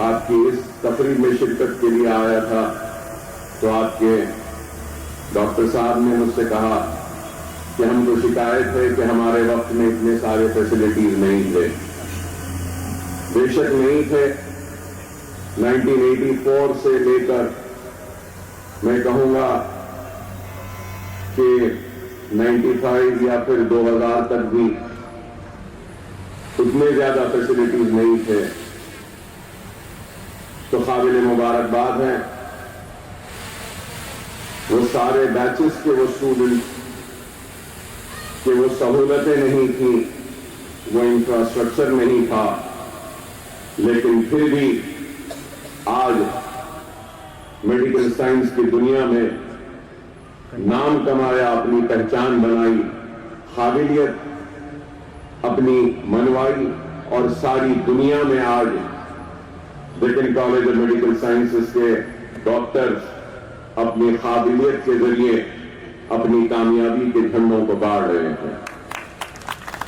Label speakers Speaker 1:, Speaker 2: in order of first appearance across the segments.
Speaker 1: آپ کی اس تقریب میں شرکت کے لیے آیا تھا تو آپ کے ڈاکٹر صاحب نے مجھ سے کہا کہ ہم کو شکایت ہے کہ ہمارے وقت میں اتنے سارے فیسلٹیز نہیں تھے. بے شک نہیں تھے. 1984 سے لے کر میں کہوں گا کہ 95 یا پھر 2000 تک بھی اتنے زیادہ فیسلٹیز نہیں تھے. تو قابل مبارکباد ہیں وہ سارے بیچز کے وہ اسٹوڈنٹ کہ وہ سہولتیں نہیں تھیں, وہ انفراسٹرکچر نہیں تھا, لیکن پھر بھی آج میڈیکل سائنس کی دنیا میں نام کمایا, اپنی پہچان بنائی, قابلیت اپنی منوائی, اور ساری دنیا میں آج Deccan college of medical sciences کے ڈاکٹرز اپنی قابلیت کے ذریعے اپنی کامیابی کے جھنڈوں کو گاڑ رہے ہیں.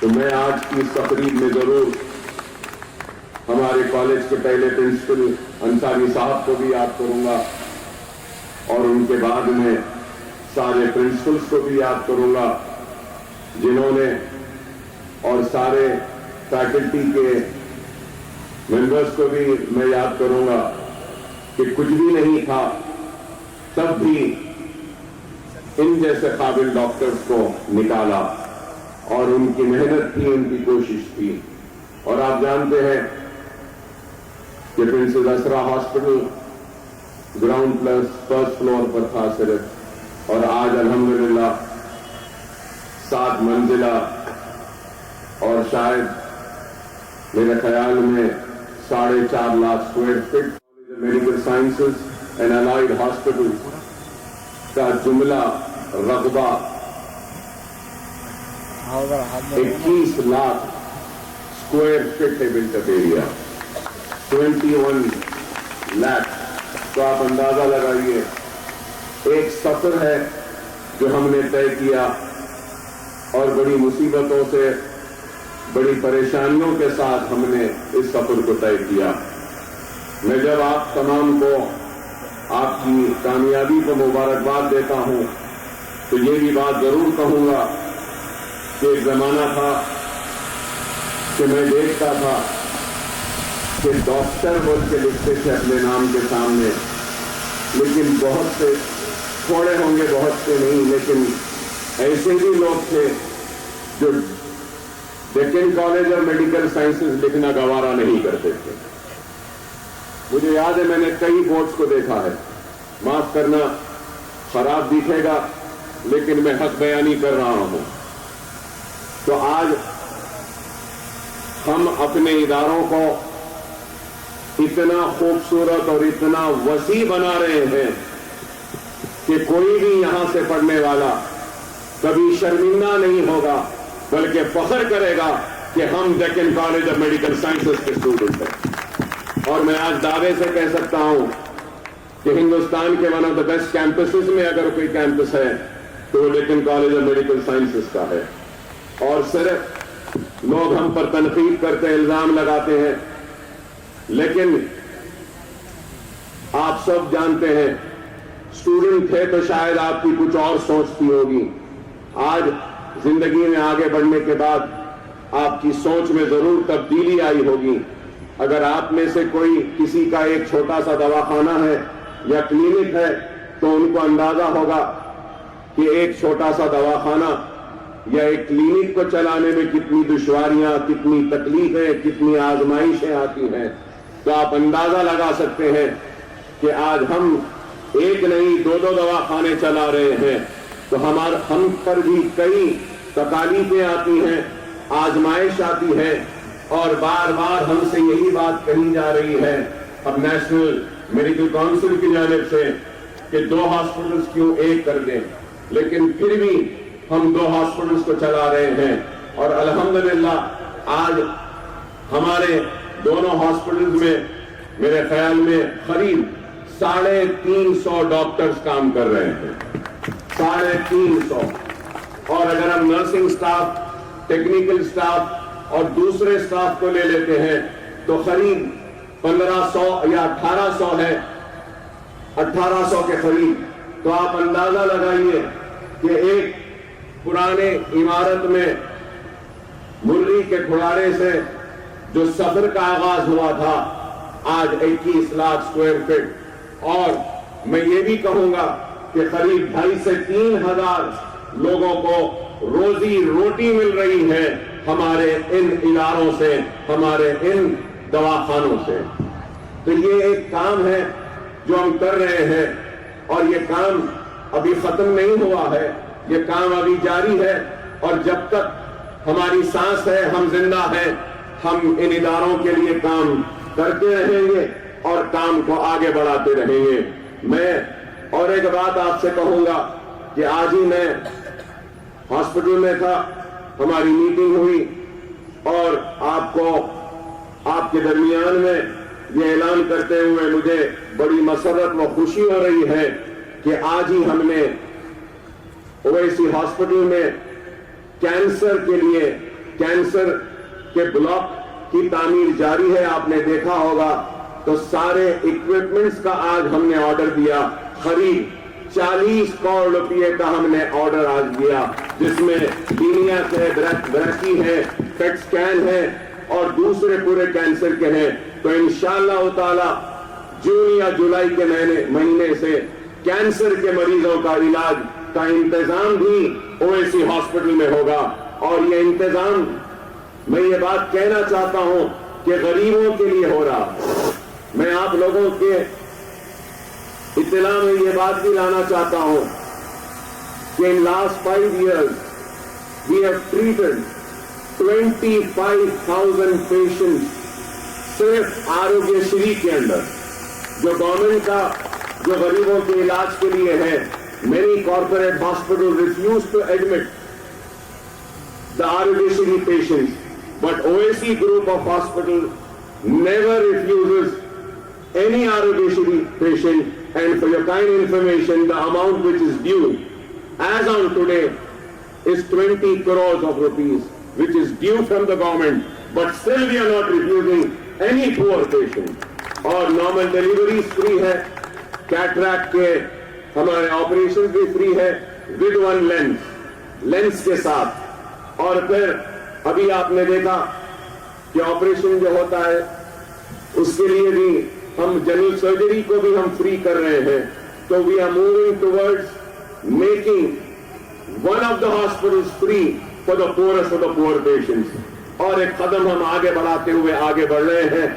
Speaker 1: تو میں آج کی اس تقریب میں ضرور ہمارے کالج کے پہلے پرنسپل انصاری صاحب کو بھی یاد کروں گا, اور ان کے بعد میں سارے پرنسپلز کو بھی یاد کروں گا جنہوں نے, اور سارے فیکلٹی کے ممبرز کو بھی میں یاد کروں گا کہ کچھ بھی نہیں تھا تب بھی ان جیسے قابل ڈاکٹرز کو نکالا, اور ان کی محنت تھی, ان کی کوشش تھی. اور آپ جانتے ہیں کہ princess Esra hospital ground plus first floor پر تھا صرف, اور آج الحمدللہ 7 منزلہ, اور شاید میرے خیال میں 4.5 lakh square feet medical sciences and allied hospital کا جملہ رقبہ 21 لاکھ اسکوائر فٹ ہے بلٹ اپ ایریا, 21 لاکھ. تو آپ اندازہ لگائیے, ایک سفر ہے جو ہم نے طے کیا, اور بڑی مصیبتوں سے, بڑی پریشانیوں کے ساتھ ہم نے اس سفر کو طے کیا. میں جب آپ تمام کو آپ کی کامیابی کو مبارکباد دیتا ہوں تو یہ بھی بات ضرور کہوں گا کہ ایک زمانہ تھا کہ میں دیکھتا تھا کہ ڈاکٹر بول کے لکھتے تھے اپنے نام کے سامنے, لیکن بہت سے, تھوڑے ہوں گے بہت سے نہیں, لیکن ایسے بھی لوگ تھے جو ڈکن کالج اور میڈیکل سائنسز لکھنا گوارا نہیں کرتے تھے. مجھے یاد ہے میں نے کئی بورڈز کو دیکھا ہے, معاف کرنا خراب دکھے گا لیکن میں حق بیانی کر رہا ہوں. تو آج ہم اپنے اداروں کو اتنا خوبصورت اور اتنا وسیع بنا رہے ہیں کہ کوئی بھی یہاں سے پڑھنے والا کبھی شرمندہ نہیں ہوگا, بلکہ فخر کرے گا کہ ہم Deccan college of medical sciences کے اسٹوڈنٹ ہیں. اور میں آج دعوے سے کہہ سکتا ہوں کہ ہندوستان کے one of the best campuses میں اگر کوئی کیمپس ہے تو وہ Deccan college of medical sciences کا ہے. اور صرف لوگ ہم پر تنقید کرتے ہیں, الزام لگاتے ہیں, لیکن آپ سب جانتے ہیں اسٹوڈنٹ تھے تو شاید آپ کی کچھ اور سوچتی ہوگی. آج زندگی میں آگے بڑھنے کے بعد آپ کی سوچ میں ضرور تبدیلی آئی ہوگی. اگر آپ میں سے کوئی کسی کا ایک چھوٹا سا دواخانہ ہے یا کلینک ہے تو ان کو اندازہ ہوگا کہ ایک چھوٹا سا دواخانہ یا ایک کلینک کو چلانے میں کتنی دشواریاں, کتنی تکلیفیں, کتنی آزمائشیں آتی ہیں. تو آپ اندازہ لگا سکتے ہیں کہ آج ہم ایک نہیں 2 دواخانے چلا رہے ہیں تو ہم پر بھی کئی تکالیفیں آتی ہیں, آزمائش آتی ہے, اور بار بار ہم سے یہی بات کہی جا رہی ہے اب نیشنل میڈیکل کونسل کی جانب سے کہ 2 ہاسپٹلز کیوں ایک کر دیں, لیکن پھر بھی ہم 2 ہاسپٹلز کو چلا رہے ہیں. اور الحمدللہ آج ہمارے دونوں ہاسپٹلز میں میرے خیال میں قریب 350 ڈاکٹرز کام کر رہے ہیں, 350. اور اگر ہم نرسنگ سٹاف, ٹیکنیکل سٹاف اور دوسرے سٹاف کو لے لیتے ہیں تو قریب 1500 یا 1800 ہے, 1800 کے قریب. تو آپ اندازہ لگائیے کہ ایک پرانے عمارت میں مرغی کے کھڑارے سے جو سفر کا آغاز ہوا تھا, آج 21 لاکھ اسکوائر فٹ. اور میں یہ بھی کہوں گا کہ قریب 2,500 سے 3,000 لوگوں کو روزی روٹی مل رہی ہے ہمارے ان اداروں سے, ہمارے ان دواخانوں سے. تو یہ ایک کام ہے جو ہم کر رہے ہیں, اور یہ کام ابھی ختم نہیں ہوا ہے, یہ کام ابھی جاری ہے. اور جب تک ہماری سانس ہے, ہم زندہ ہیں, ہم ان اداروں کے لیے کام کرتے رہیں گے اور کام کو آگے بڑھاتے رہیں گے. میں اور ایک بات آپ سے کہوں گا کہ آج ہی میں ہاسپٹل میں تھا, ہماری میٹنگ ہوئی, اور آپ کو آپ کے درمیان میں یہ اعلان کرتے ہوئے مجھے بڑی مسرت و خوشی ہو رہی ہے کہ آج ہی ہم نے اویسی ہاسپٹل میں کینسر کے لیے, کینسر کے بلاک کی تعمیر جاری ہے. آپ نے دیکھا ہوگا تو سارے ایکوپمنٹس کا آج ہم نے آرڈر دیا, قریب 40 کروڑ روپے کا ہم نے آرڈر آج دیا, جس میں لینیاس ہے, بریکی ہے, پیٹ سکین ہے اور دوسرے پورے کینسر کے ہیں. تو انشاءاللہ تعالی جون یا جولائی کے مہینے سے کینسر کے مریضوں کا علاج کا انتظام بھی اویسی ہاسپٹل میں ہوگا. اور یہ انتظام, میں یہ بات کہنا چاہتا ہوں کہ غریبوں کے لیے ہو رہا. میں آپ لوگوں کے اطلاع میں یہ بات بھی لانا چاہتا ہوں کہ in last 5 years we have treated 25,000 patients صرف آروگیہ شری کے اندر, جو گورنمنٹ کا جو غریبوں کے علاج کے لیے ہے. Many corporate hospitals refuse to admit the Arogya Shri patients, but OAC group of hospitals never refuses any Arogya Shri patient. And for your kind information, the amount which is due as on today is 20 crores of rupees, which is due from the government, but still we are not refusing any poor patient. اور normal deliveries free ہے, cataract کے ہمارے operation بھی free ہے with one lens کے ساتھ. اور پھر ابھی آپ نے دیکھا کہ آپریشن جو ہوتا ہے اس کے لیے بھی ہم جنرل سرجری کو بھی ہم فری کر رہے ہیں. تو we are moving towards making one of the hospitals free for the poorest of the poor patients. اور ایک قدم ہم آگے بڑھاتے ہوئے آگے بڑھ رہے ہیں.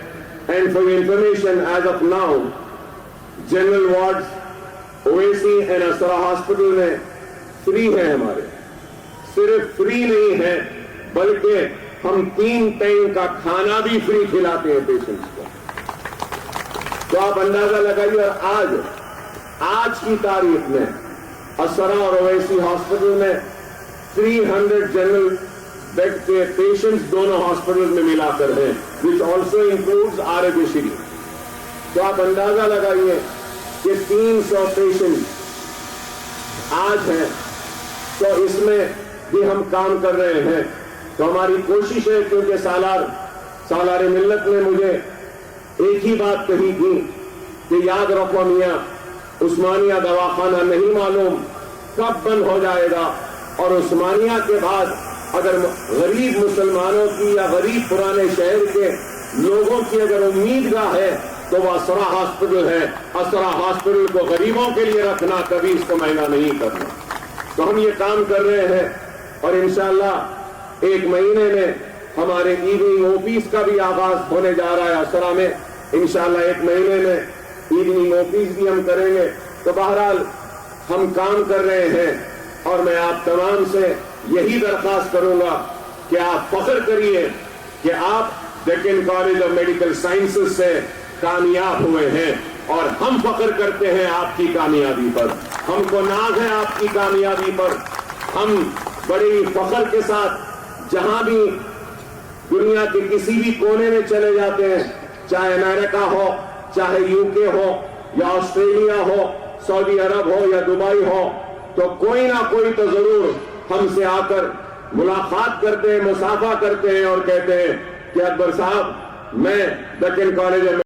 Speaker 1: And for information, as of now general wards Owaisi and Esra hospital میں فری ہے ہمارے. صرف فری نہیں ہے بلکہ ہم 3 ٹائم کا کھانا بھی فری کھلاتے ہیں پیشنٹس کو. تو آپ اندازہ لگائیے. اور آج کی تاریخ میں اسرا اور اویسی ہاسپٹل میں 300 جنرل بیڈ کے پیشنٹس دونوں ہاسپٹل میں ملا کر ہیں, which also includes آروگیہ شری. تو آپ اندازہ لگائیے کہ 300 پیشنٹ آج ہیں. تو اس میں بھی ہم کام کر رہے ہیں. تو ہماری کوشش ہے, کیونکہ سالار ملت نے مجھے ایک ہی بات کہی تھی کہ یاد رکھو میاں, عثمانیہ دواخانہ نہیں معلوم کب بند ہو جائے گا, اور عثمانیہ کے بعد اگر غریب مسلمانوں کی یا غریب پرانے شہر کے لوگوں کی اگر امیدگاہ ہے تو وہ اسرا ہاسپٹل ہے. اسرا ہاسپٹل کو غریبوں کے لیے رکھنا, کبھی اس کو مہنگا نہیں کرنا. تو ہم یہ کام کر رہے ہیں, اور انشاءاللہ 1 مہینے میں ہمارے ایوننگ اوپیز کا بھی آغاز ہونے جا رہا ہے اسرا میں. انشاءاللہ 1 مہینے میں ایوننگ اوپیز بھی ہم کریں گے. تو بہرحال ہم کام کر رہے ہیں, اور میں آپ تمام سے یہی درخواست کروں گا کہ آپ فخر کریے کہ آپ Deccan college of medical sciences سے کامیاب ہوئے ہیں, اور ہم فخر کرتے ہیں آپ کی کامیابی پر. ہم کو ناز ہے آپ کی کامیابی پر. ہم بڑی فخر کے ساتھ جہاں بھی دنیا کے کسی بھی کونے میں چلے جاتے ہیں, چاہے امریکہ ہو, چاہے UK ہو, یا آسٹریلیا ہو, سعودی عرب ہو, یا دبئی ہو, تو کوئی نہ کوئی تو ضرور ہم سے آ کر ملاقات کرتے ہیں, مصافحہ کرتے ہیں, اور کہتے ہیں کہ اکبر صاحب, میں ڈکن کالج